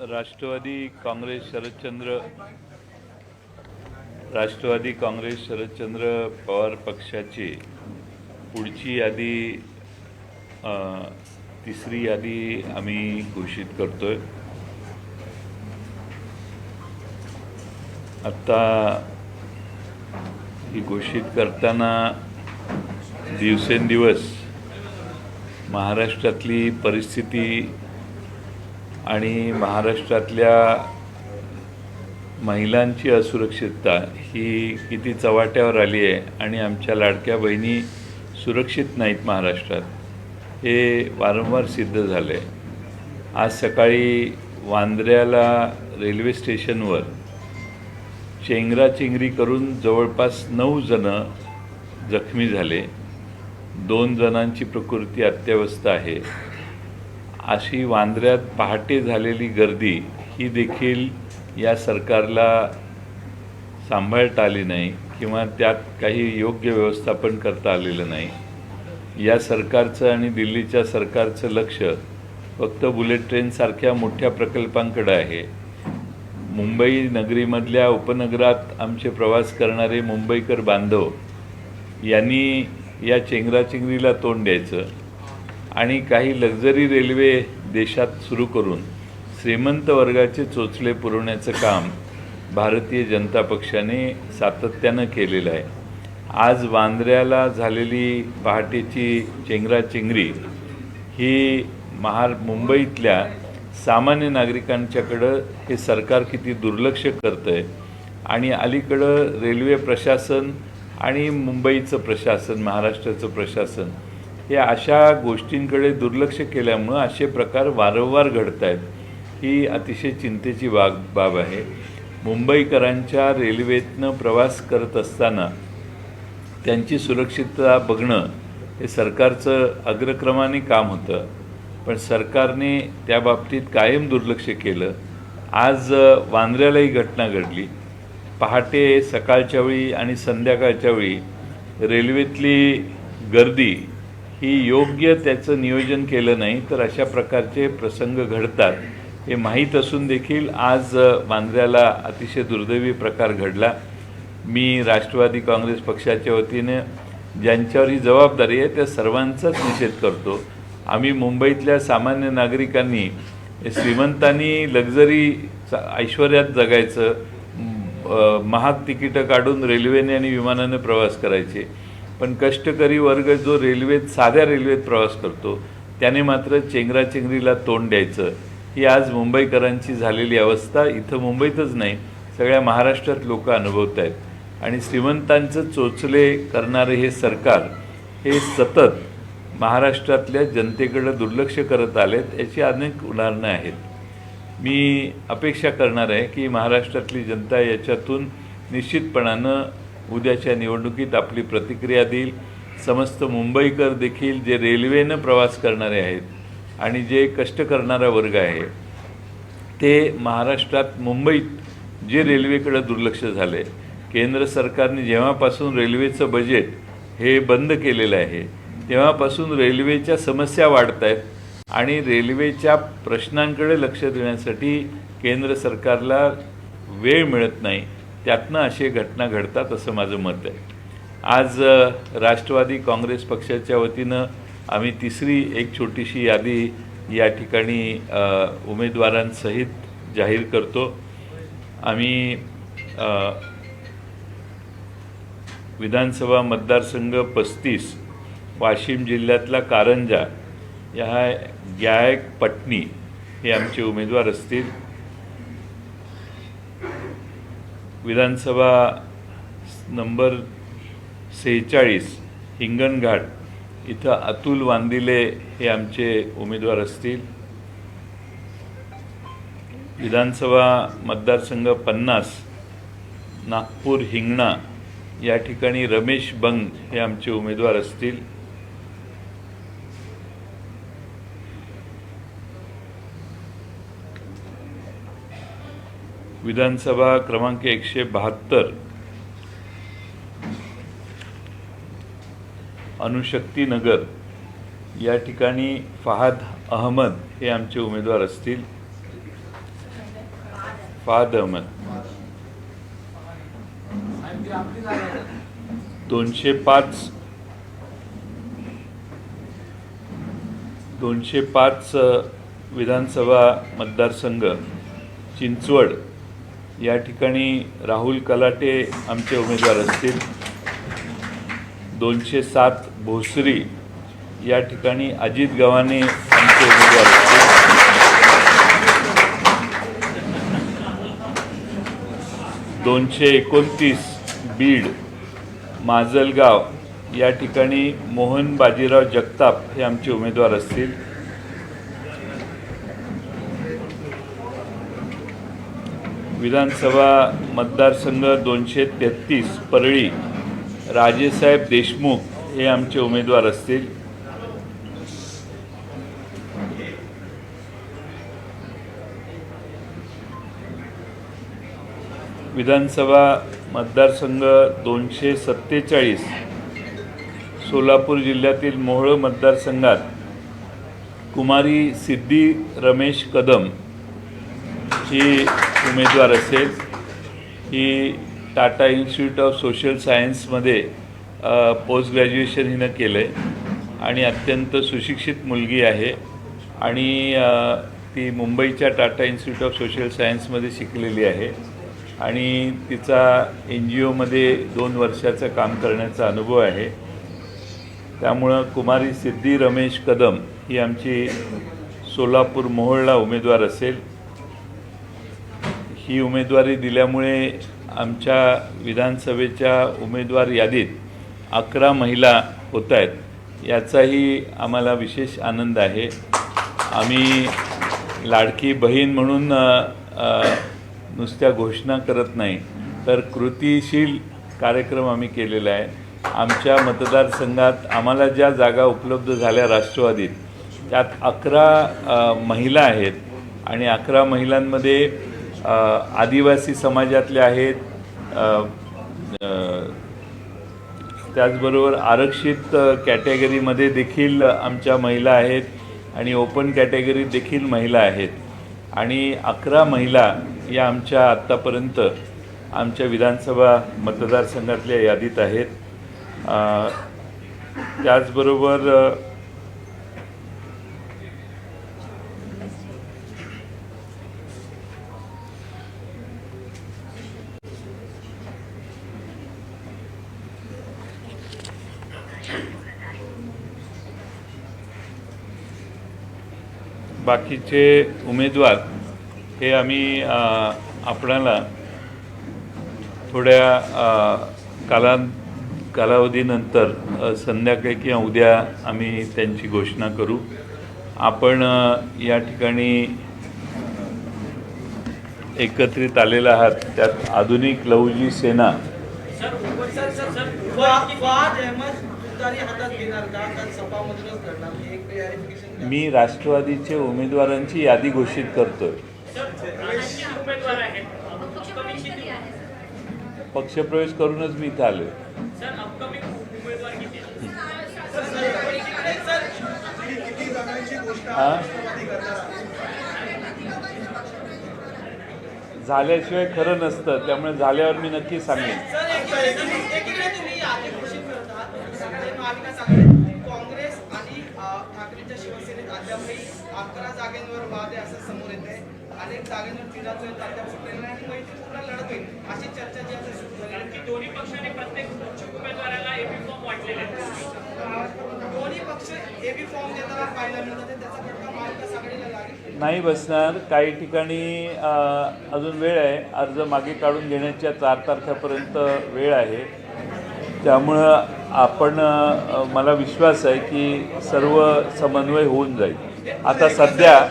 राष्ट्रवादी काँग्रेस शरदचंद्र पवार पक्षाची पुढची यादी तिसरी यादी आम्ही घोषित करतोय। आता ही घोषित करताना दिवसेंदिवस महाराष्ट्रातली परिस्थिती आणि महाराष्ट्रातल्या महिलांची असुरक्षितता ही किती चव्हाट्यावर आली आहे आणि आमच्या लाडक्या बहिणी सुरक्षित नाहीत महाराष्ट्रात, हे वारंवार सिद्ध झालं आहे। आज सकाळी वांद्र्याला रेल्वे स्टेशनवर चेंगराचेंगरी करून जवळपास 9 जण जखमी झाले। 2 जणांची प्रकृती अत्यवस्थ आहे। अशी वांद्र्यात पहाटे झालेली गर्दी ही देखील या सरकारला सांभाळता आली नाही किंवा त्यात काही योग्य व्यवस्थापन करता आलेलं नाही। या सरकारचं आणि दिल्लीच्या सरकारचं लक्ष फक्त बुलेट ट्रेनसारख्या मोठ्या प्रकल्पांकडे आहे। मुंबई नगरीमधल्या उपनगरात आमचे प्रवास करणारे मुंबईकर बांधव यांनी या चेंगराचेंगरीला तोंड द्यायचं आणि काही लक्झरी रेल्वे देशात सुरू करून श्रीमंत वर्गाचे चोचले पुरवण्याचं काम भारतीय जनता पक्षाने सातत्यानं केलेलं आहे। आज वांद्र्याला झालेली पहाटेची चेंगराचेंगरी ही मुंबईतल्या सामान्य नागरिकांच्याकडं हे सरकार किती दुर्लक्ष करतंय आणि अलीकडं रेल्वे प्रशासन आणि मुंबईचं प्रशासन, महाराष्ट्राचं प्रशासन हे अशा गोष्टींकडे दुर्लक्ष केल्यामुळं असे प्रकार वारंवार घडत आहेत। ही अतिशय चिंतेची बाब आहे। मुंबईकरांच्या रेल्वेतनं प्रवास करत असताना त्यांची सुरक्षितता बघणं हे सरकारचं अग्रक्रमाने काम होतं, पण सरकारने त्या बाबतीत कायम दुर्लक्ष केलं। आज वांद्र्याला ही घटना घडली। पहाटे सकाळच्या वेळी आणि संध्याकाळच्या वेळी रेल्वेतली गर्दी ही योग्य त्याचं नियोजन केलं नाही तर अशा प्रकारचे प्रसंग घडतात हे माहीत असून देखील आज वांद्र्याला अतिशय दुर्दैवी प्रकार घडला। मी राष्ट्रवादी काँग्रेस पक्षाच्या वतीने ज्यांच्यावर ही जबाबदारी आहे त्या सर्वांचाच निषेध करतो। आम्ही मुंबईतल्या सामान्य नागरिकांनी श्रीमंतांनी लक्झरी ऐश्वर्यात जगायचं, महाग तिकीटं काढून रेल्वेने आणि विमानाने प्रवास करायचे, पण कष्टकरी वर्ग जो साध्या रेल्वेत प्रवास करतो त्याने मात्र चेंगराचेंगरीला तोंड द्यायचं। ही आज मुंबईकरांची झालेली अवस्था इथं मुंबईतच नाही सगळ्या महाराष्ट्रात लोक अनुभवत आहेत आणि श्रीमंतांचं चोचले करणारे हे सरकार हे सतत महाराष्ट्रातल्या जनतेकडे दुर्लक्ष करत आलेत। याची अनेक उदाहरणं आहेत। मी अपेक्षा करणार आहे की महाराष्ट्रातली जनता याच्यातून निश्चितपणानं उद्याच्या निवडणुकीत आपली प्रतिक्रिया देईल। समस्त मुंबईकर देखील जे रेल्वेनं प्रवास करणारे आहेत आणि जे कष्ट करणारा वर्ग आहे ते महाराष्ट्रात मुंबईत जे रेल्वेकडे दुर्लक्ष झाले, केंद्र सरकारने जेव्हापासून रेल्वेचं बजेट हे बंद केलेलं आहे तेव्हापासून रेल्वेच्या समस्या वाढत आहेत आणि रेल्वेच्या प्रश्नांकडे लक्ष देण्यासाठी केंद्र सरकारला वेळ मिळत नाही, त्यातनं असे घटना घडतात असं माझं मत आहे। आज राष्ट्रवादी काँग्रेस पक्षाच्या वतीनं आम्ही तिसरी एक छोटीशी यादी या ठिकाणी उमेदवारांसहित जाहीर करतो। आम्ही विधानसभा मतदारसंघ 35 वाशिम जिल्ह्यातला कारंजा या गायक पटणी हे आमचे उमेदवार असतील। विधानसभा नंबर 46 हिंगणघाट इथं अतुल वांदिले हे आमचे उमेदवार असतील। विधानसभा मतदारसंघ 50 नागपूर हिंगणा या ठिकाणी रमेश बंग हे आमचे उमेदवार असतील। विधानसभा क्रमांक 172 अणुशक्ती नगर या ठिकाणी फहाद अहमद हे आमचे उमेदवार असतील। फहाद अहमद 205 विधानसभा मतदारसंघ चिंचवड या ठिकाणी राहुल कलाटे आमचे उमेदवार असतील. 207 भोसरी या ठिकाणी अजित गव्हाणे आमचे उमेदवार असतील. 229 बीड माजलगाव या ठिकाणी मोहन बाजीराव जगताप हे आमचे उमेदवार असतील. विधानसभा मतदारसंघ 233 परळी राजेसाहेब देशमुख हे आमचे उमेदवार असतील. विधानसभा मतदारसंघ 247 सोलापूर जिल्ह्यातील मोहोळ मतदारसंघात कुमारी सिद्धी रमेश कदम ही उमेदवार असेल. ही टाटा इन्स्टिट्यूट ऑफ सोशल सायन्समध्ये पोस्ट ग्रॅज्युएशन हिनं केलं आहे आणि अत्यंत सुशिक्षित मुलगी आहे आणि ती मुंबईच्या टाटा इन्स्टिट्यूट ऑफ सोशल सायन्समध्ये शिकलेली आहे आणि तिचा NGOमध्ये 2 वर्षाचं काम करण्याचा अनुभव आहे. त्यामुळं कुमारी सिद्धी रमेश कदम ही आमची सोलापूर मोहोळला उमेदवार असेल. ही उमेदवारी दिल्यामुळे आमच्या विधानसभेच्या उमेदवार यादीत 11 महिला होत आहेत, याचाही आम्हाला विशेष आनंद आहे. आम्ही लाडकी बहीण म्हणून नुसत्या घोषणा करत नाही तर कृतीशील कार्यक्रम आम्ही केलेला आहे. आमच्या मतदारसंघात आम्हाला ज्या जागा उपलब्ध झाल्या राष्ट्रवादीत त्यात 11 महिला आहेत आणि 11 महिलांमध्ये आदिवासी समाजातल्या आहेत, त्याचबरोबर आरक्षित कॅटेगरीमध्ये देखील आमच्या महिला आहेत आणि ओपन कॅटेगरीत देखील महिला आहेत आणि 11 महिला या आमच्या आत्तापर्यंत आमच्या विधानसभा मतदारसंघातल्या यादीत आहेत. त्याचबरोबर बाकीचे उमेदवार हे आम्ही आपणाला थोड्या कालावधीनंतर संध्याकाळी किंवा उद्या आम्ही त्यांची घोषणा करू. आपण या ठिकाणी एकत्रित आलेला आहात, त्यात आधुनिक लहुजी सेना मी राष्ट्रवादीचे उमेदवारांची यादी घोषित करतोय. पक्षप्रवेश करूनच मी इथं आलोय. झाल्याशिवाय खरं नसतं, त्यामुळे झाल्यावर मी नक्की सांगेन. काँग्रेस आणि ठाकरेंच्या शिवसेनेत अद्यापही 11 जागांवर वाद आहे असं समोर येत आहे. अनेक जागांवर तिढाचं अद्याप सुटलेलं नाही आणि मैत्रीपूर्ण लढत होईल अशी चर्चा जी आता सुरू झाली आहे की दोन्ही पक्षांनी प्रत्येक उमेदवाराला एबी फॉर्म वाटलेले आहेत. दोन्ही पक्ष एबी फॉर्म देताना पाहायला मिळतात, त्याचा फटका महाविकास आघाडीला लागेल नाही बसणार. काही ठिकाणी अजून वेळ आहे. अर्ज मागे काढून घेण्याच्या 4 तारखेपर्यंत वेळ आहे. त्यामुळं आपण मला विश्वास आहे की सर्व समन्वय होऊन जाईल. आता सध्या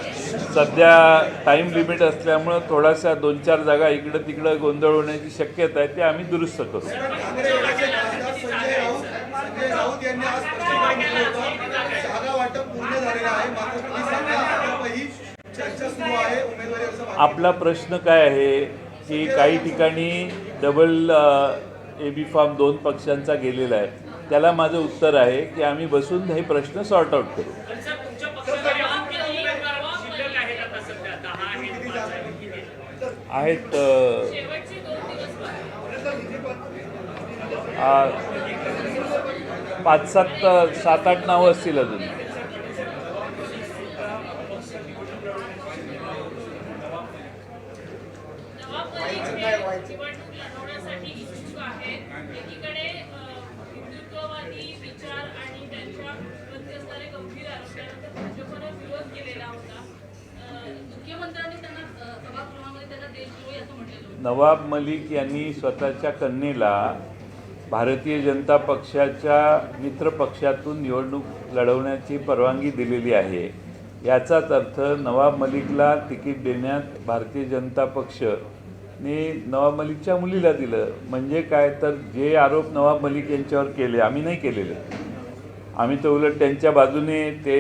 टाईम लिमिट असल्यामुळं थोडासा 2-4 जागा इकडं तिकडं गोंधळ होण्याची शक्यता आहे, ते आम्ही दुरुस्त करू. आपला प्रश्न काय आहे की काही ठिकाणी डबल एबी फॉर्म 2 पक्षांचा गेलेला आहे. त्याला माझं उत्तर आहे की आम्ही बसून हे प्रश्न सॉर्ट आउट करू. आहेत शेवटचे 2 दिवस पाच सात आठ नावं असतील अजून. नवाब मलिक हे निवडणूक लढवण्यासाठी इच्छुक आहेत. एकीकडे हिंदुत्ववादी विचार आणि त्यांच्यावरती असणारे गंभीर आरोप त्यानंतर भाजपनं विरोध केलेला होता. मुख्यमंत्र्यांनी त्यांना सभागृहामध्ये त्यांना देशद्रोही असं म्हटलेलं होतं. नवाब मलिक यांनी स्वतःच्या कन्येला भारतीय जनता पक्षाच्या मित्रपक्षातून निवडणूक लढवण्याची परवानगी दिलेली आहे. याचाच अर्थ नवाब मलिकला तिकीट देण्यात भारतीय जनता पक्षने नवाब मलिकच्या मुलीला दिलं. म्हणजे काय तर जे आरोप नवाब मलिक यांच्यावर केले आम्ही नाही केलेले. आम्ही तर उलट त्यांच्या बाजूने ते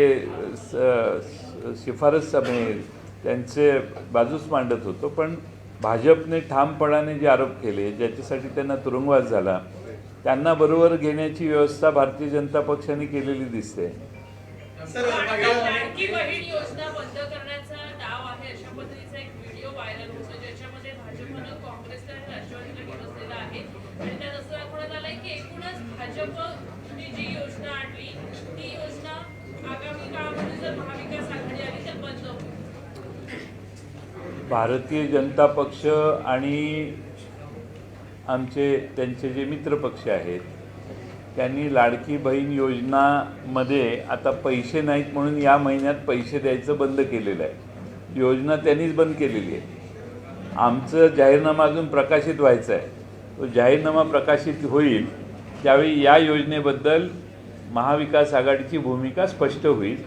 शिफारस समेत त्यांचे बाजूच मांडत होतो. पण भाजपने ठामपणाने जे आरोप केले ज्याच्यासाठी त्यांना तुरुंगवास झाला त्यांना बरोबर घेण्याची व्यवस्था भारतीय जनता पक्षाने केलेली दिसते. लाडकी बहीण योजना बंद करण्याचा डाव आहे अशा पद्धतीचा एक व्हिडिओ व्हायरल होतो ज्याच्यामध्ये भाजपनं काँग्रेसला आणि राष्ट्रवादीला डिवचलेला आहे आणि त्यात असं दाखवण्यात आलंय की एकूणच भाजपने जी योजना आणली ती योजना आगामी काळामध्ये जर महाविकास आघाडी आली तर बंद होईल. भारतीय जनता पक्ष आणि त्यांचे जे मित्रपक्ष आहेत त्यांनी लाडकी बहीण योजनामध्ये आता पैसे नाहीत म्हणून या महिन्यात पैसे द्यायचं बंद केलेलं आहे. योजना त्यांनीच बंद केलेली आहे. आमचं जाहीरनामा अजून प्रकाशित व्हायचा आहे. तो जाहीरनामा प्रकाशित होईल त्यावेळी या योजनेबद्दल महाविकास आघाडीची भूमिका स्पष्ट होईल.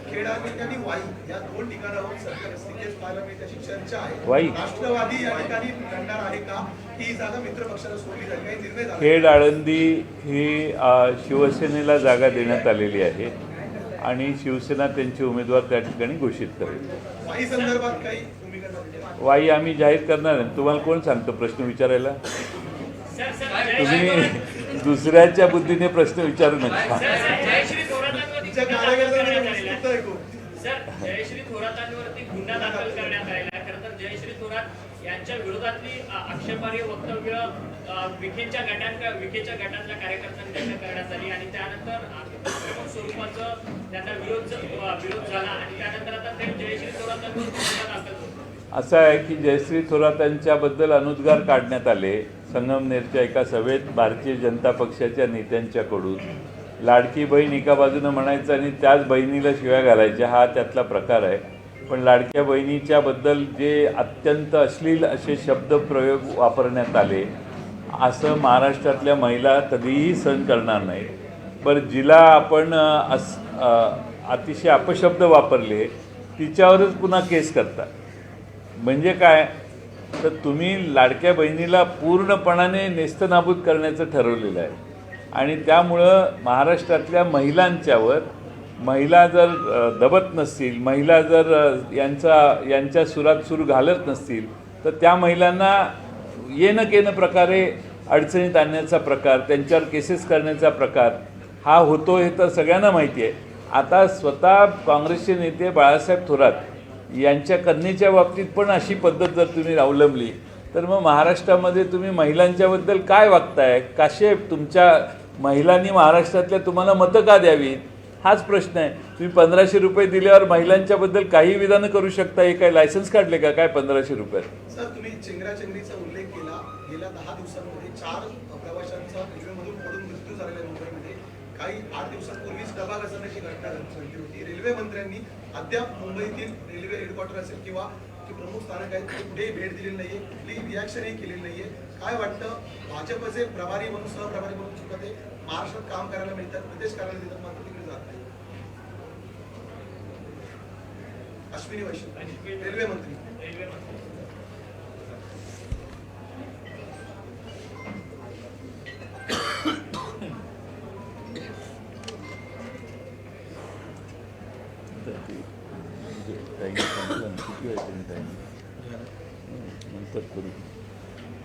खेड आणि वाई या 2 ठिकाणावर सरकार स्थितीत पाहायला मिळते अशी चर्चा आहे. वाई राष्ट्रवादी या ठिकाणी लढणार आहे का? ही जागा मित्रपक्षाला सोडली जाईल काही निर्णय झाला? खेड आळंदी ही शिवसेनेला जागा देण्यात आलेली आहे आणि शिवसेना त्यांचे उमेदवार त्या ठिकाणी घोषित करेल. वाई संदर्भात काही भूमिका झाली आहे? वाई आम्ही जाहीर करणार आहे. तुम्हाला कोण सांगतं प्रश्न विचारायला? तुम्ही दुसऱ्याच्या बुद्धीने प्रश्न विचारू नका. सर, जयश्री थोरातांवरती गुन्हा दाखल करण्यात आलेला आहे. खरं तर जयश्री थोरात यांच्या विरोधातली आक्षेपार्ह वक्तव्य विखेच्या गटातल्या कार्यकर्त्यांनी करण्यात आली आणि त्यानंतर स्वरूपाचं त्यांना विरोध झाला आणि त्यानंतर आता ते जयश्री थोरातांवर गुन्हा दाखल होतो. असं आहे की जयश्री थोरातांच्याबद्दल अनुद्गार काढण्यात आले संगमनेरच्या एका सभेत भारतीय जनता पक्षाच्या नेत्यांच्याकडून. लाडकी बहीण एका बाजूनं म्हणायचं आणि त्याच बहिणीला शिव्या घालायच्या हा त्यातला प्रकार आहे. पण लाडक्या बहिणीच्याबद्दल जे अत्यंत अश्लील असे शब्दप्रयोग वापरण्यात आले असं महाराष्ट्रातल्या महिला कधीही सहन करणार नाहीत. पण जिला आपण अतिशय अपशब्द वापरले तिच्यावरच पुन्हा केस करतात. म्हणजे काय तर तुम्ही लाडक्या बहिणीला पूर्णपणाने नेस्तनाबूत करण्याचं ठरवलेलं आहे आणि त्यामुळं महाराष्ट्रातल्या महिलांच्यावर महिला जर दबत नसतील, महिला जर यांच्या सुरात सूर घालत नसतील तर त्या महिलांना येणं केनं प्रकारे अडचणीत आणण्याचा प्रकार, त्यांच्यावर केसेस करण्याचा प्रकार हा होतो हे तर सगळ्यांना माहिती आहे. आता स्वतः काँग्रेसचे नेते बाळासाहेब थोरात यांच्या कन्येच्या बाबतीत पण अशी पद्धत जर तुम्ही अवलंबली तर मग महाराष्ट्रामध्ये तुम्ही महिलांच्याबद्दल काय वागताय? कसे तुमच्या महिलांनी महाराष्ट्रातल्या तुम्हाला मतं का द्यावीत हाच प्रश्न आहे. तुम्ही 1500 रुपये दिल्यावर महिलांच्याबद्दल काही विधानं करू शकता. हे काय लायसन्स काढले का काय 1500 रुपये? सर, तुम्ही चेंगराचेंगरीचा उल्लेख केला. गेल्या 10 दिवसांमध्ये 4 प्रवाशांचा रेल्वेमधून पडून मृत्यू झालेला आहे मुंबईमध्ये. काही 8 दिवसांपूर्वीच डबा घसरण्याची घटना घडली होती. रेल्वे मंत्र्यांनी अद्याप मुंबईतील रेल्वे हेडक्वार्टर असेल किंवा प्रमुख स्थानक आहेत ते कुठेही भेट दिलेली नाहीये, कुठली रिॲक्शनही केलेली नाहीये. काय वाटतं, भाजपचे प्रभारी म्हणून सहप्रभारी म्हणून सुद्धा ते महाराष्ट्रात काम करायला मिळतात, प्रदेश कार्यालय देतात, मात्र तिकडे जात नाही? अश्विनी वैष्णव रेल्वे मंत्री.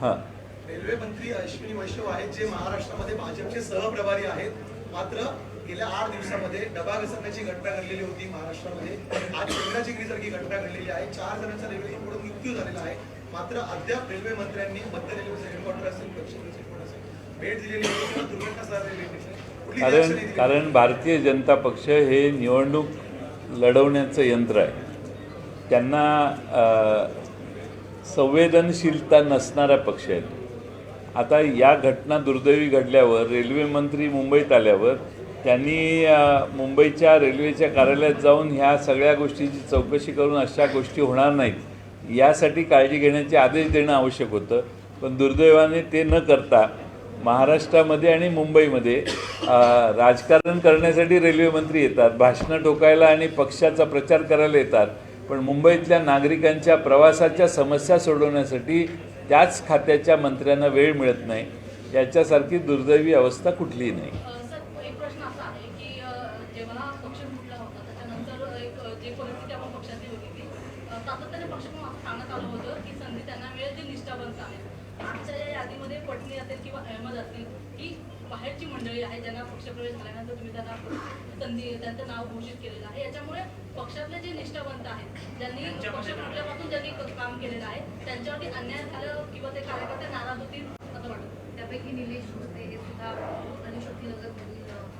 हां, रेल्वे मंत्री अश्विनी वैष्णव आहेत, जे महाराष्ट्रामध्ये भाजपचे सहप्रभारी आहेत. मात्र गेल्या 8 दिवसामध्ये डबा घसरण्याची घटना घडलेली होती महाराष्ट्रामध्ये. आज चंद्राचीगिरीसारखी घटना घडलेली आहे. 4 जणांचा रेल्वेकडून मृत्यू झालेला आहे. मात्र अद्याप रेल्वे मंत्र्यांनी मध्य रेल्वेचे हेडक्वार्टर असेल, दक्षिण रेल्वेचे हेडक्वार्टर असेल, भेट दिलेली आहे किंवा दुर्घटना झालेली आहे. कारण भारतीय जनता पक्ष हे निवडणूक लढवण्याचं यंत्र आहे. त्यांना संवेदनशीलता नसणारा पक्ष आहे. आता या घटना दुर्दैवी घडल्यावर रेल्वे मंत्री मुंबईत आल्यावर त्यांनी मुंबईच्या रेल्वेच्या कार्यालयात जाऊन ह्या सगळ्या गोष्टीची चौकशी करून अशा गोष्टी होणार नाहीत यासाठी काळजी घेण्याचे आदेश देणं आवश्यक होतं. पण दुर्दैवाने ते न करता महाराष्ट्रामध्ये आणि मुंबईमध्ये राजकारण करण्यासाठी रेल्वे मंत्री येतात, भाषणं ठोकायला आणि पक्षाचा प्रचार करायला येतात. पण मुंबईतल्या नागरिकांच्या प्रवासाच्या समस्या सोडवण्यासाठी त्याच खात्याच्या मंत्र्यांना वेळ मिळत नाही. याच्यासारखी दुर्दैवी अवस्था कुठलीही नाही. सर, एक प्रश्न असा आहे की जेव्हा पक्ष फुटला होता त्याच्यानंतर एक जे परिस्थिती आपण पक्षाची होती ती सातत्याने पक्षाकडून असं सांगण्यात आलं होतं की संधी त्यांना मिळेल जी निष्ठावंत आहे. आजच्या या यादीमध्ये पटनी असेल किंवा अहमद असतील ही बाहेरची मंडळी आहे ज्यांना पक्षप्रवेश झाल्यानंतर तुम्ही त्यांना संधी त्यांचं नाव घोषित केलेलं आहे. याच्यामुळे पक्षातले जे निष्ठावंत आहेत ज्यांनी पक्ष फुटल्यापासून ज्यांनी काम केलेलं आहे त्यांच्यावरती अन्याय झालं किंवा ते कार्यकर्ते नाराज होतील असं वाटतं. त्यापैकी निलेश होते हे सुद्धा अनुशक्तीनगरमधील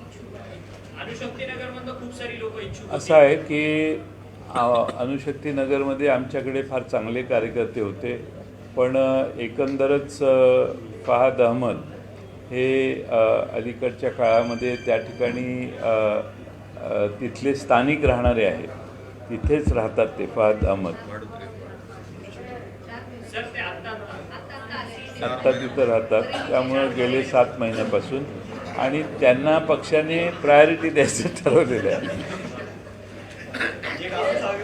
इच्छुक आहेत. अनुशक्तीनगरमधलं खूप सारी लोक इच्छुक असं आहे की अनुशक्तीनगरमध्ये आमच्याकडे फार चांगले कार्यकर्ते होते. पण एकंदरच फहाद अहमद हे अलीकडच्या काळामध्ये त्या ठिकाणी तिथले स्थानिक राहणारे आहेत. तिथेच राहतात ते फहाद अहमद. सर ते आत्ता तिथं राहतात. त्यामुळं गेले 7 महिन्यापासून आणि त्यांना पक्षाने प्रायोरिटी द्यायचं ठरवलेलं आहे.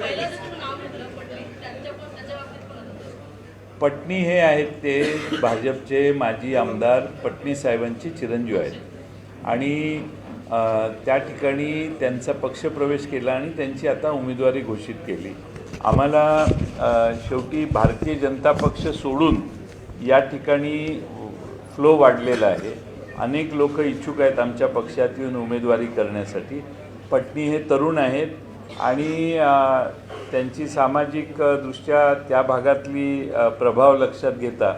पहिलं जर तुम्ही नाव घेतलं पटली त्याच्या बाबतीत पण होतं. पटणी हे आहेत ते भाजपचे माजी आमदार पटणी साहेबांचे चिरंजीव आहेत आणि त्या ठिकाणी त्यांचा पक्षप्रवेश केला आणि त्यांची आता उमेदवारी घोषित केली. आम्हाला शेवटी भारतीय जनता पक्ष सोडून या ठिकाणी फ्लो वाढलेला आहे. अनेक लोक इच्छुक आहेत आमच्या पक्षात येऊन उमेदवारी करण्यासाठी. पटणी हे तरुण आहेत आणि त्यांची सामाजिक दृष्ट्या त्या भागातली प्रभाव लक्षात घेता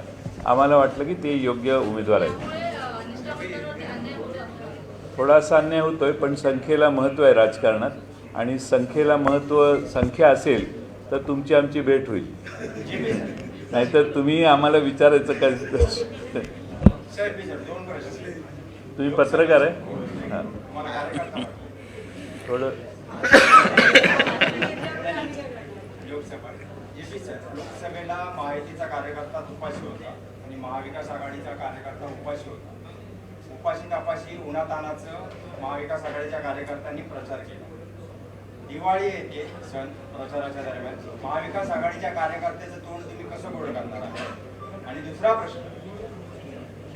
आम्हाला वाटलं की ते योग्य उमेदवार आहेत. निष्ठावंतांवरती अन्याय होतो असं वाटतं. थोडासा अन्याय होतो आहे पण संख्येला महत्त्व आहे राजकारणात आणि संख्येला संख्या असेल तर तुमची आमची भेट होईल. नाहीतर तुम्ही आम्हाला विचारायचं काय. तुम्ही पत्रकार आहे हां थोडं लोकसभेला महायुतीचा कार्यकर्ता उपाशी होता आणि महाविकास आघाडीचा कार्यकर्ता उपाशी होता. उपाशी तापाशी उन्हातानाचं महाविकास आघाडीच्या कार्यकर्त्यांनी प्रचार केला. दिवाळी येते सण प्रचाराच्या दरम्यान महाविकास आघाडीच्या कार्यकर्त्याचं तोंड तुम्ही कसं गोड करणार आहात. आणि दुसरा प्रश्न,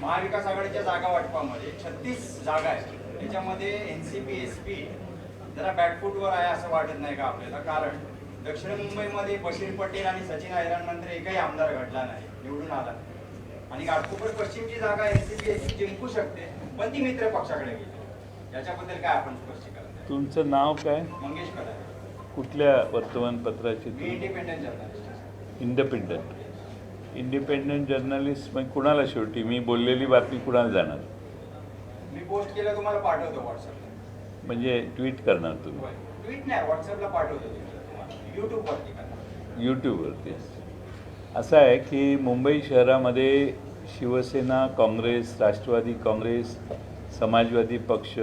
महाविकास आघाडीच्या जागा वाटपामध्ये 36 जागा आहेत. त्याच्यामध्ये एनसीपी एसपी जरा बॅकफूटवर आहे असं वाटत नाही का आपल्याला. कारण दक्षिण मुंबईमध्ये बशीर पटेल आणि सचिन अहिरांनंतर एकही आमदार घडला नाही, निवडून आला. आणि घाटकोपर पश्चिमची जागा एनसीपी एसपी जिंकू शकते पण ती मित्र पक्षाकडे गेली. याच्याबद्दल काय आपण स्पष्टीकरण द्या. तुमचं नाव काय. मंगेश कडारे. कुठल्या वर्तमानपत्राची. मी इंडिपेंडंट जर्नलिस्ट. इंडिपेंडंट जर्नलिस्ट मग कुणाला शेवटी मी बोललेली बातमी कुणाला जाणार. मी पोस्ट केलं तुम्हाला पाठवतो व्हॉट्सअपला. म्हणजे ट्विट करणार तुम्ही. ट्विट नाही व्हॉट्सअपला पाठवतो तुम्हाला. यूट्यूबवरती करणार. यूट्यूबवरती. असं आहे की मुंबई शहरामध्ये शिवसेना, काँग्रेस, राष्ट्रवादी काँग्रेस, समाजवादी पक्ष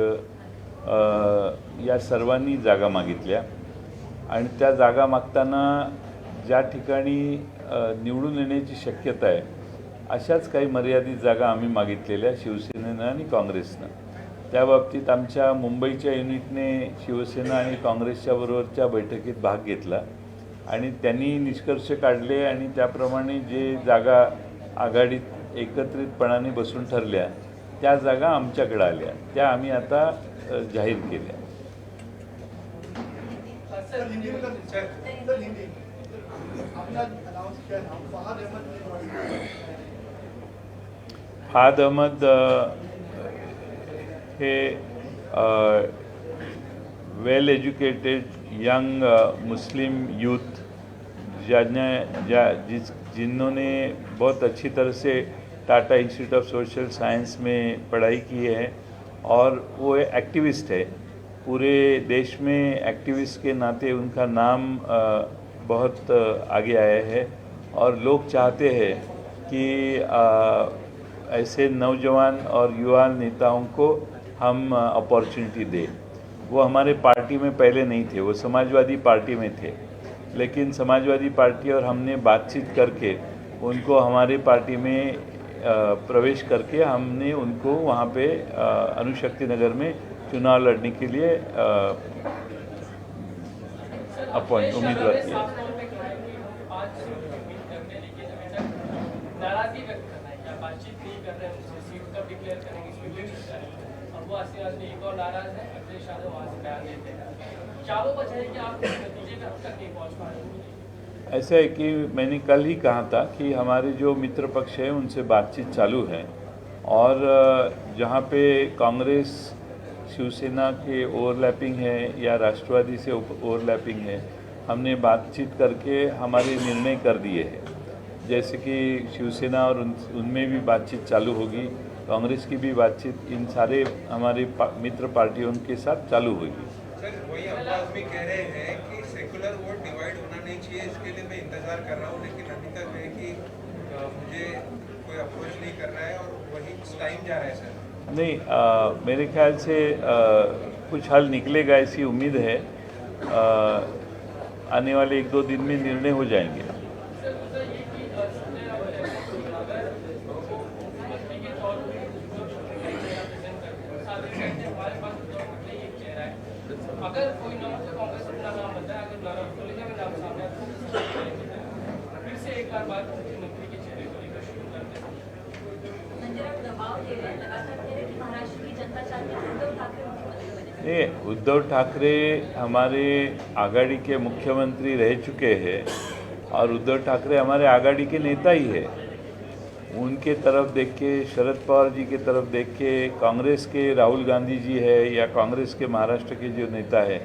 या सर्वांनी जागा मागितल्या आणि त्या जागा मागताना ज्या ठिकाणी निवडून येण्याची शक्यता आहे अशाच काही मर्यादित जागा आम्ही मागितलेल्या शिवसेनेनं आणि काँग्रेसनं. त्या बाबतीत आमच्या मुंबईच्या युनिटने शिवसेना आणि काँग्रेसच्या बरोबरच्या बैठकीत भाग घेतला आणि त्यांनी निष्कर्ष काढले आणि त्याप्रमाणे जे जागा आघाडीत एकत्रितपणाने बसून ठरल्या त्या जागा आमच्याकडे आल्या. त्या आम्ही आता जाहीर केल्या. फाद अहमद हे well educated young Muslim youth जिन्होंने बहुत अच्छी तरह से Tata Institute of Social Science में पढ़ाई की है और वो एक्टिविस्ट है। पूरे देश में एक्टिविस्ट के नाते उनका नाम बहुत आगे आया है और लोग चाहते हैं कि ऐसे नौजवान और युवा नेताओं को हम अपॉर्चुनिटी दें। वो हमारे पार्टी में पहले नहीं थे, वो समाजवादी पार्टी में थे, लेकिन समाजवादी पार्टी और हमने बातचीत करके उनको हमारे पार्टी में प्रवेश करके हमने उनको वहाँ पे अणुशक्ति नगर में चुनाव लड़ने के लिए उम्मीदवार किया। नाराजगी व्यक्त करना है या बातचीत नहीं कर रहे हैं उनसे, सीट कब डिक्लेयर करेंगे इसमें भी नहीं है। अब वो आसिफ एक और नाराज है, अखिलेश यादव वहाँ से बयान देते हैं। क्या वो वजह है कि आप नतीजे में अब तक नहीं पहुँच पा रहे? ऐसा है कि मैंने कल ही कहा था कि हमारे जो मित्र पक्ष है उनसे बातचीत चालू है और जहाँ पे कांग्रेस शिवसेना के ओवरलैपिंग है या राष्ट्रवादी से ओवरलैपिंग है, हमने बातचीत करके हमारे निर्णय कर दिए हैं। जैसे कि शिवसेना और उनमें भी बातचीत चालू होगी, कांग्रेस की भी बातचीत इन सारे हमारे मित्र पार्टियों के साथ चालू होगी। सर वही अब्बास भी कह रहे हैं कि सेकुलर वोट डिवाइड होना नहीं चाहिए, इसके लिए मैं इंतजार कर रहा हूँ, लेकिन अभी तक है कि मुझे कोई अप्रोच नहीं कर रहा है और वही टाइम जा रहा है सर। नहीं, मेरे ख्याल से कुछ हल निकलेगा ऐसी उम्मीद है। आने वाले 1-2 दिन में निर्णय हो जाएंगे। अगर कोई नाम तो कांग्रेस अपना नाम बताए, अगर नाराज को लेकर नाम सामने फिर से एक बार बात मुख्यमंत्री के चेहरे को लेकर शुरू करते हैं। संजय राउत दबाव दे रहे हैं, लगातार कह रहे हैं कि महाराष्ट्र की जनता चाहती है उद्धव ठाकरे मुख्यमंत्री बने। ये उद्धव ठाकरे हमारे आघाड़ी के मुख्यमंत्री रह चुके हैं और उद्धव ठाकरे हमारे आघाड़ी के नेता ही है। उनके तरफ देख के, शरद पवार जी के तरफ देख के, कांग्रेस के राहुल गांधी जी है या कांग्रेस के महाराष्ट्र के जो नेता है,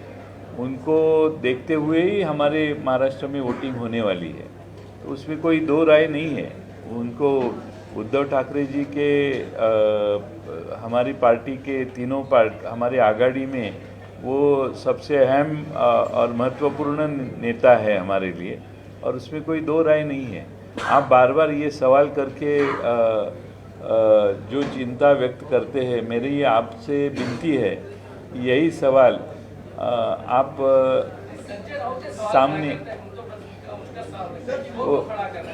उनको देखते हुए ही हमारे महाराष्ट्र में वोटिंग होने वाली है। तो उसमें कोई दो राय नहीं है। उनको उद्धव ठाकरे जी के हमारी पार्टी के तीनों हमारे आघाड़ी में वो सबसे अहम और महत्वपूर्ण नेता है हमारे लिए, और उसमें कोई दो राय नहीं है। आप बार बार ये सवाल करके जो चिंता व्यक्त करते हैं, मेरी आपसे विनती है, यही सवाल आप सामने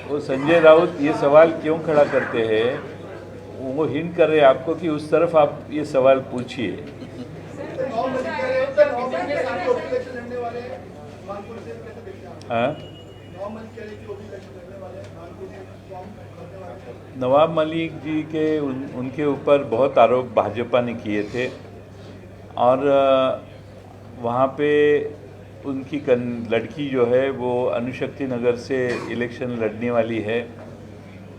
वो संजय राउत ये सवाल क्यों खड़ा करते हैं, वो हिंट कर रहे हैं आपको कि उस तरफ आप ये सवाल पूछिए। हाँ, नवाब मलिक जी के उनके ऊपर बहुत आरोप भाजपा ने किए थे और वहाँ पे उनकी लड़की जो है वो अणुशक्ति नगर से इलेक्शन लड़ने वाली है।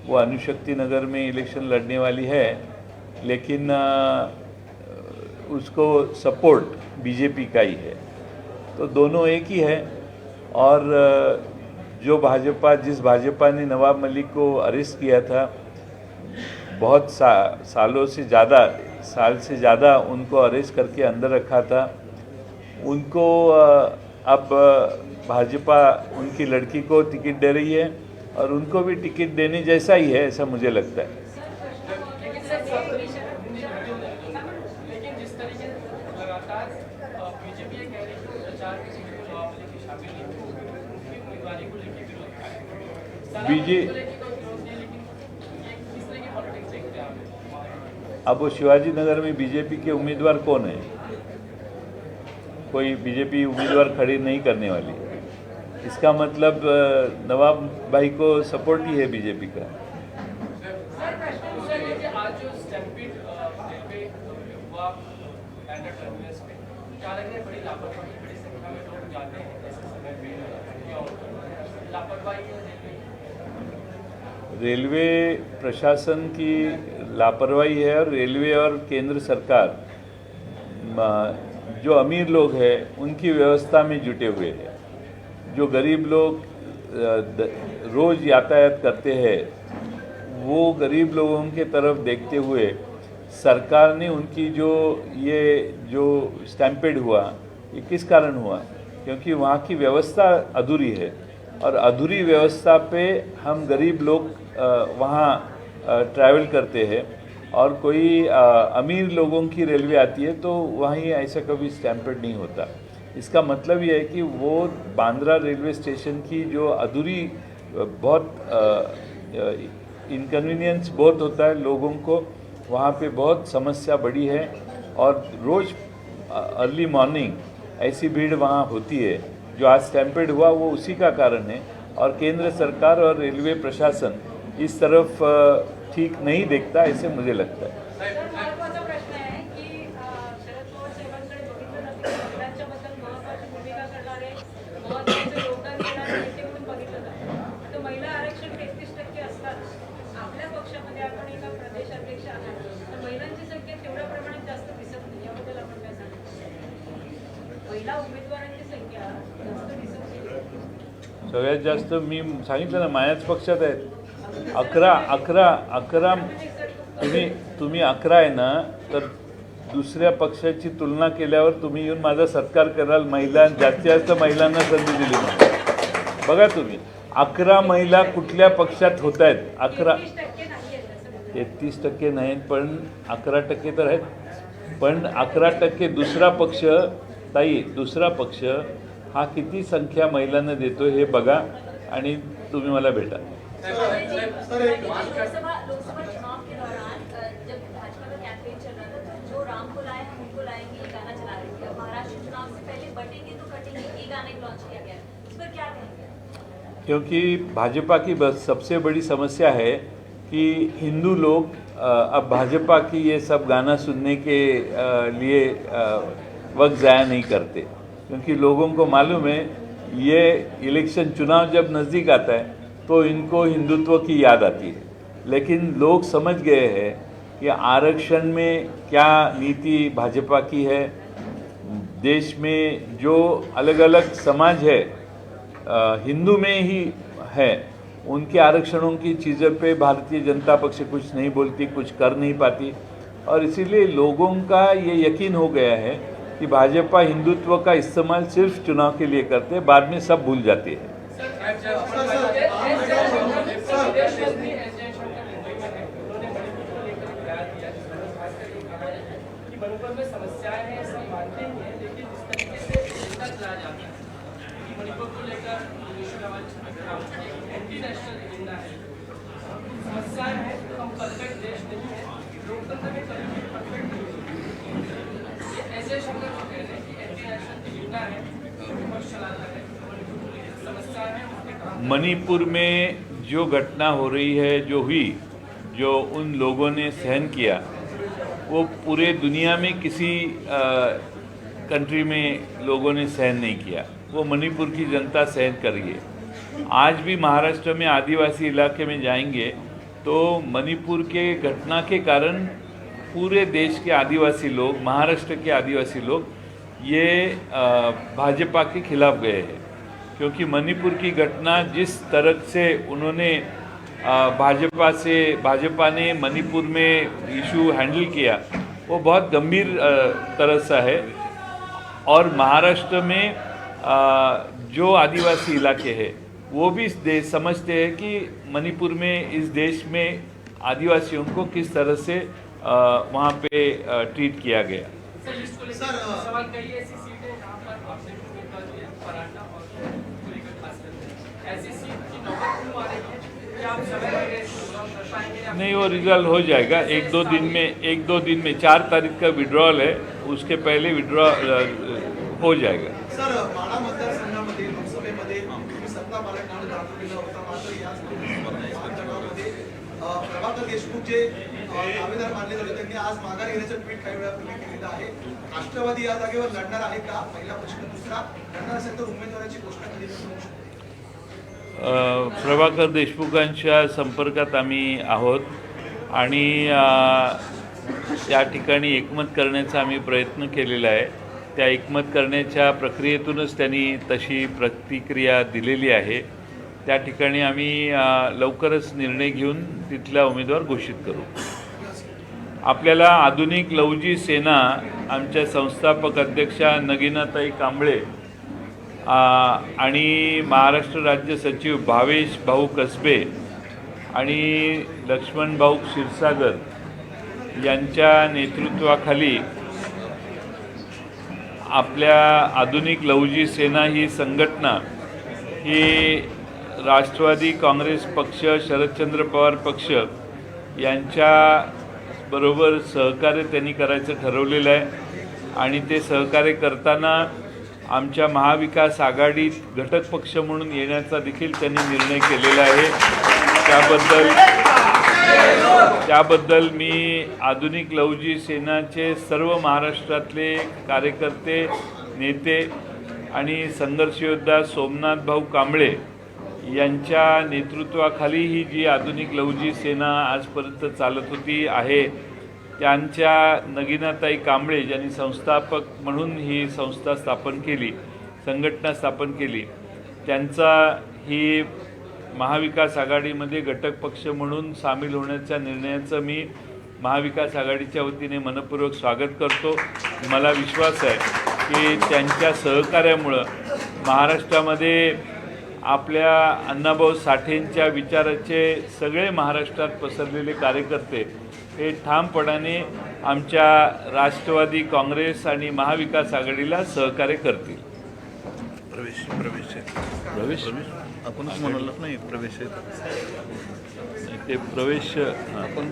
वो अणुशक्ति नगर में इलेक्शन लड़ने वाली है, लेकिन उसको सपोर्ट बीजेपी का ही है। तो दोनों एक ही है। और जो जिस भाजपा ने नवाब मलिक को अरेस्ट किया था, बहुत साल से ज़्यादा उनको अरेस्ट करके अंदर रखा था, उनको अब भाजपा उनकी लड़की को टिकट दे रही है और उनको भी टिकट देने जैसा ही है, ऐसा मुझे लगता है। लेकिन जिस तरीके से लगातार बीजेपी ये कह रही है कि प्रचार में नवाब मलिक की शामिल नहीं होगी, उनकी उम्मीदवारी को लेकर अब वो शिवाजी नगर में बीजेपी के उम्मीदवार कौन है? कोई बीजेपी उम्मीदवार खड़ी नहीं करने वाली। इसका मतलब नवाब भाई को सपोर्ट ही है बीजेपी का। आज जो स्टैम्पीड रेलवे हुआ बैंडर टर्मिनस पे, क्या लग रहा है बड़ी लापरवाही, बड़ी संख्या में लोग जाते हैं ऐसे समय पे, क्यों लापरवाही है रेलवे? रेलवे प्रशासन की लापरवाही है और रेलवे और केंद्र सरकार जो अमीर लोग हैं उनकी व्यवस्था में जुटे हुए हैं। जो गरीब लोग रोज़ यातायात करते हैं वो गरीब लोगों के तरफ देखते हुए सरकार ने उनकी जो स्टैम्पेड हुआ ये किस कारण हुआ? क्योंकि वहाँ की व्यवस्था अधूरी है और अधूरी व्यवस्था पे हम गरीब लोग वहाँ ट्रैवल करते हैं और कोई अमीर लोगों की रेलवे आती है तो वहीं ऐसा कभी स्टैम्पेड नहीं होता। इसका मतलब ये है कि वो बांद्रा रेलवे स्टेशन की जो अधूरी बहुत इनकन्वीनियंस बहुत होता है लोगों को, वहाँ पे बहुत समस्या बड़ी है और रोज़ अर्ली मॉर्निंग ऐसी भीड़ वहाँ होती है। जो आज स्टैम्पेड हुआ वो उसी का कारण है और केंद्र सरकार और रेलवे प्रशासन इस तरफ ठीक नहीं देखता, ऐसे मुझे लगता है। महत्त्वाचा प्रश्न आहे की शरद पवार साहेबांकडे बघितलं जातं की महिलांच्याबद्दल महत्त्वाची भूमिका करणारे महत्त्वाचे योगदान देणारे नेते म्हणून बघितलं जातं. तर महिला आरक्षण 33% असतात. आपल्या पक्षामध्ये आपण एका प्रदेश अध्यक्ष आहात तर महिलांची संख्या तेवढ्या प्रमाणात जास्त दिसत नाही. याबद्दल आपण काय सांगता? महिला उमेदवारांची संख्या जास्त दिसत नाही. सगळ्यात जास्त मी सांगितलं ना माझ्याच पक्षात आहेत 11 तुम्ही 11 आहे ना, तर दुसऱ्या पक्षाची तुलना केल्यावर तुम्ही येऊन माझा सत्कार कराल. जास्तीत जास्त महिलांना संधी दिली नाही. बघा तुम्ही 11 महिला कुठल्या पक्षात होत आहेत? 33% नाहीत पण 11% तर आहेत. पण 11% दुसरा पक्ष दुसरा पक्ष हा किती संख्या महिलांना देतो हे बघा आणि तुम्ही मला भेटा. लोकसभा चुनाव के दौरान जब भाजपा का कैंपेन चल रहा था तो जो राम को लाए हम उनको लाएंगे ये गाना चला रही थी. महाराष्ट्र चुनाव से पहले बटेंगे तो कटेंगे ये गाना लॉन्च किया गया. इस पर क्या कहेंगे? क्योंकि भाजपा की बस सबसे बड़ी समस्या है कि हिंदू लोग अब भाजपा की ये सब गाना सुनने के लिए वक्त ज़ाया नहीं करते, क्योंकि लोगों को मालूम है ये इलेक्शन चुनाव जब नज़दीक आता है तो इनको हिंदुत्व की याद आती है. लेकिन लोग समझ गए हैं कि आरक्षण में क्या नीति भाजपा की है. देश में जो अलग अलग समाज है हिंदू में ही है, उनके आरक्षणों की चीज़ों पे भारतीय जनता पक्ष कुछ नहीं बोलती, कुछ कर नहीं पाती और इसीलिए लोगों का ये यकीन हो गया है कि भाजपा हिंदुत्व का इस्तेमाल सिर्फ चुनाव के लिए करते हैं, बाद में सब भूल जाते हैं. मणिपुर में समस्याएं हैं, सब मानते हैं, लेकिन जिस तरीके से एजेंडा चलाया जाता है कि मणिपुर को लेकर एंटी नेशनल एजेंडा है, समस्याएं हैं. हम परफेक्ट देश नहीं है, लोकतंत्र में कभी भी परफेक्ट नहीं है. ये ऐसे शब्द जो कह रहे हैं कि एंटी नेशनल एजेंडा है, विपक्ष चलाता है, मणिपुर को लेकर समस्याएं हैं. मणिपुर में जो घटना हो रही है, जो हुई, जो उन लोगों ने सहन किया, वो पूरे दुनिया में किसी कंट्री में लोगों ने सहन नहीं किया. वो मणिपुर की जनता सहन कर रही है. आज भी महाराष्ट्र में आदिवासी इलाके में जाएंगे तो मणिपुर के घटना के कारण पूरे देश के आदिवासी लोग, महाराष्ट्र के आदिवासी लोग ये भाजपा के खिलाफ गए हैं. क्योंकि मणिपुर की घटना जिस तरह से उन्होंने भाजपा ने मणिपुर में इशू हैंडल किया वो बहुत गंभीर तरह से है. और महाराष्ट्र में जो आदिवासी इलाके हैं वो भी समझते हैं कि मणिपुर में इस देश में आदिवासियों को किस तरह से वहाँ पे ट्रीट किया गया. सवाल कई ऐसी सीटें जहाँ पर आपने उम्मीदवार दिया पराठा और ऐसी सीट की नौबत क्यों आ रही है? क्या आप समय कर पाएंगे? नहीं, वो रिजल्ट हो जाएगा एक दो दिन में 4 तारीख का विड्रॉल है, उसके पहले विड्रॉ हो जाएगा. सर, माढा मतदारसंघामध्ये लोकसभेमध्ये तुम्ही सत्ता पालट म्हणून दाखवलेला होता, मात्र याच मतदारसंघामध्ये प्रभाकर देशमुख जे दावेदार मानले जाते त्यांनी आज माघार घेण्याचं ट्विट काही वेळापूर्वी केलेलं आहे. राष्ट्रवादी या जागेवर लढणार आहे का? पहिला प्रश्न. दुसरा, लढणार असेल तर उमेदवाराची घोषणा कधी होऊ शकते? प्रभाकर देशमुखांच्या संपर्कात आम्ही आहोत आणि त्या ठिकाणी एकमत करण्याचा आम्ही प्रयत्न केलेला आहे. त्या एकमत करण्याच्या प्रक्रियेतूनच त्यांनी तशी प्रतिक्रिया दिलेली आहे. त्या ठिकाणी आम्ही लवकरच निर्णय घेऊन तिथला उमेदवार घोषित करू. आपल्याला आधुनिक लवजी सेना आमच्या संस्थापक अध्यक्षा नगीनाताई कांबळे आणि महाराष्ट्र राज्य सचिव भावेश भाऊ कसबे आणि लक्ष्मण भाऊ क्षीरसागर यांच्या नेतृत्वाखाली आपल्या आधुनिक लवजी सेना ही संघटना ही राष्ट्रवादी काँग्रेस पक्ष, शरदचंद्र पवार पक्ष यांच्याबरोबर सहकार्य त्यांनी करायचं ठरवलेलं आहे. आणि ते सहकार्य करताना आमच्या महाविकास आघाडीत घटक पक्ष म्हणून येण्याचा देखील त्यांनी निर्णय केलेला आहे. त्याबद्दल मी आधुनिक लवजी सेनाचे सर्व महाराष्ट्रातले कार्यकर्ते, नेते आणि संघर्ष योद्धा सोमनाथ भाऊ कांबळे यांच्या नेतृत्वाखाली ही जी आधुनिक लवजी सेना आजपर्यंत चालत होती आहे, त्यांच्या नगीनाताई कांबळे ज्यांनी संस्थापक म्हणून ही संस्था स्थापन केली, संघटना स्थापन केली, त्यांचा ही महाविकास आघाडीमध्ये घटक पक्ष म्हणून सामील होण्याच्या निर्णयाचं मी महाविकास आघाडीच्या वतीने मनपूर्वक स्वागत करतो. मला विश्वास आहे की त्यांच्या सहकार्यामुळं महाराष्ट्रामध्ये आपल्या अण्णाभाऊ साठेंच्या विचाराचे सगळे महाराष्ट्रात पसरलेले कार्यकर्ते हे ठामपणाने आमच्या राष्ट्रवादी काँग्रेस आणि महाविकास आघाडीला सहकार्य करतील. प्रवेश आपणच म्हणालात नाही प्रवेश ते प्रवेश आपण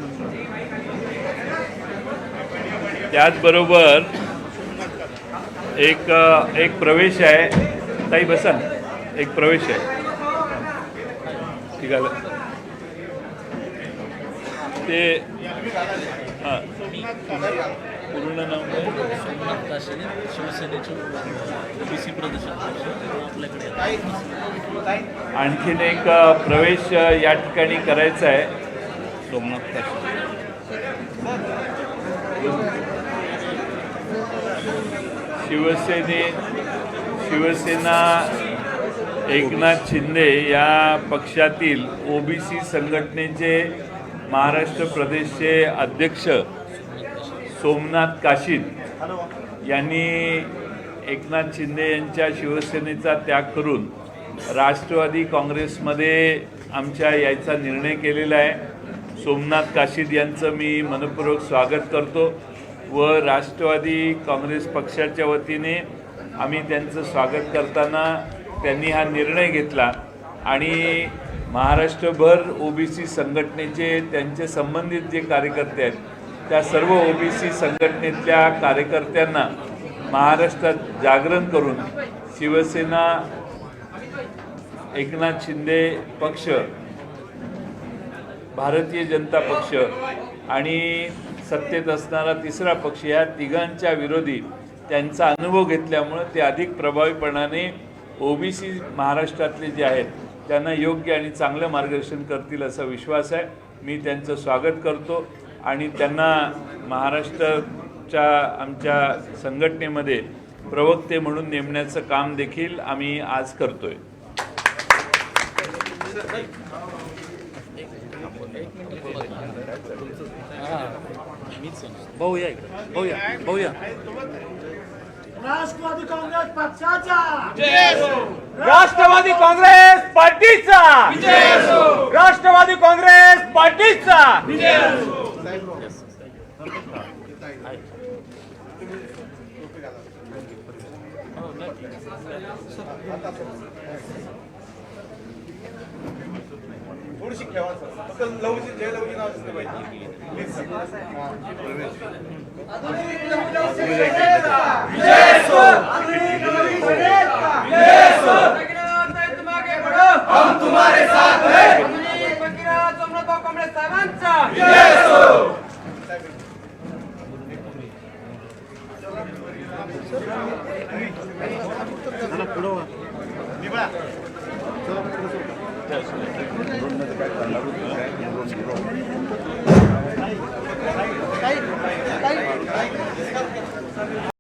त्याचबरोबर एक प्रवेश आहे. ताई बसा. एक प्रवेश आहे. ठीक आहे. ते हां पूर्ण नाव शिवसेनेचे ओबीसी प्रदेश आपल्याकडे आणखीन एक प्रवेश या ठिकाणी करायचा आहे. सोमनाथ काशी शिवसेना एकनाथ शिंदे या पक्षातील ओबीसी संघटनेचे महाराष्ट्र प्रदेशचे अध्यक्ष सोमनाथ काशीद यांनी एकनाथ शिंदे यांच्या शिवसेनेचा त्याग करून राष्ट्रवादी काँग्रेसमध्ये आमच्या यायचा निर्णय केलेला आहे. सोमनाथ काशीद यांचं मी मनपूर्वक स्वागत करतो व राष्ट्रवादी काँग्रेस पक्षाच्या वतीने आम्ही त्यांचं स्वागत करताना त्यांनी हा निर्णय घेतला आणि महाराष्ट्रभर ओबीसी संघटनेचे त्यांचे संबंधित जे कार्यकर्ते आहेत त्या सर्व ओबीसी संघटनेतल्या कार्यकर्त्यांना महाराष्ट्रात जागरण करून शिवसेना, एकनाथ शिंदे पक्ष, भारतीय जनता पक्ष आणि सत्तेत असणारा तिसरा पक्ष या तिघांच्या विरोधी त्यांचा अनुभव घेतल्यामुळं ते अधिक प्रभावीपणाने ओबीसी महाराष्ट्रातले जे आहेत त्यांना योग्य आणि चांगलं मार्गदर्शन करतील असा विश्वास आहे. मी त्यांचं स्वागत करतो आणि त्यांना महाराष्ट्राच्या आमच्या संघटनेमध्ये प्रवक्ते म्हणून नेमण्याचं काम देखील आम्ही आज करतोय. भाऊया इकडे भाऊया राष्ट्रवादी काँग्रेस पक्षाचा राष्ट्रवादी काँग्रेस पार्टीचा राष्ट्रवादी काँग्रेस पार्टीचा थोडीशी ठेवा सर. फक्त लवजी जय लवजी नाव असलं पाहिजे. Please sir. हम तुम्हारे साथ हैं. निबळा. काही